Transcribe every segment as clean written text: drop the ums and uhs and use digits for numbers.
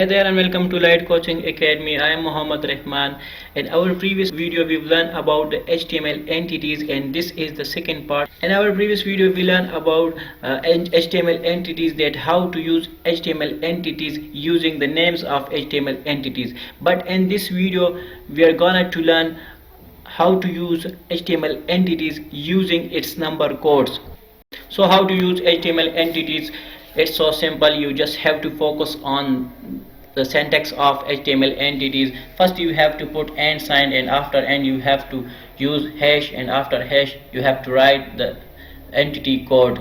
Hi there and welcome to Light Coaching Academy. I am Muhammad Rahman. In our previous video we've learned about the HTML entities, and this is the second part. In our previous video we learned about HTML entities, that how to use HTML entities using the names of HTML entities. But in this video we are gonna to learn how to use HTML entities using its number codes. So how to use HTML entities? It's so simple. You just have to focus on the syntax of HTML entities. First you have to put and sign, and after and you have to use hash, and after hash you have to write the entity code.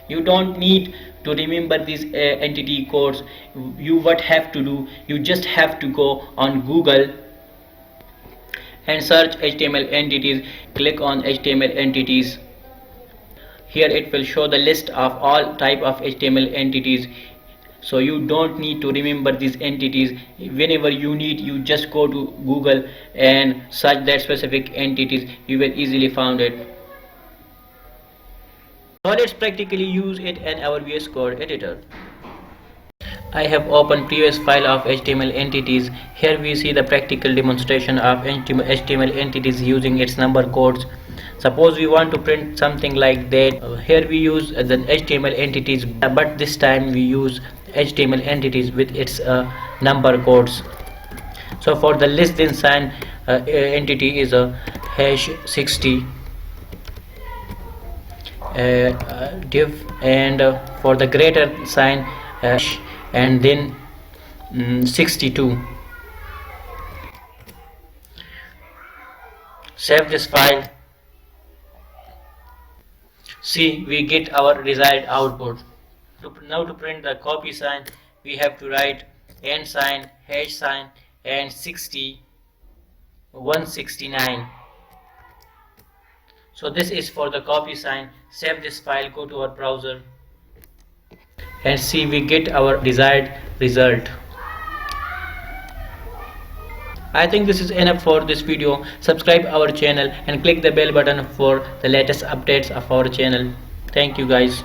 You don't need to remember these entity codes. You what have to do, you just have to go on Google and search HTML entities. Click on HTML entities. Here it will show the list of all type of HTML entities, so you don't need to remember these entities. Whenever you need, you just go to Google and search that specific entities. You will easily find it. So let's practically use it in our VS Code editor. I have opened previous file of HTML entities. Here we see the practical demonstration of HTML entities using its number codes. Suppose we want to print something like that. Here we use the HTML entities, but this time we use HTML entities with its number codes. So for the less than sign entity is a hash 60 div, and for the greater sign and then 62. Save this file. See, we get our desired output. Now to print the copy sign, we have to write and sign, hash sign, and 60 169. So this is for the copy sign. Save this file, go to our browser, and see, we get our desired result. I think this is enough for this video. Subscribe our channel and click the bell button for the latest updates of our channel. Thank you guys.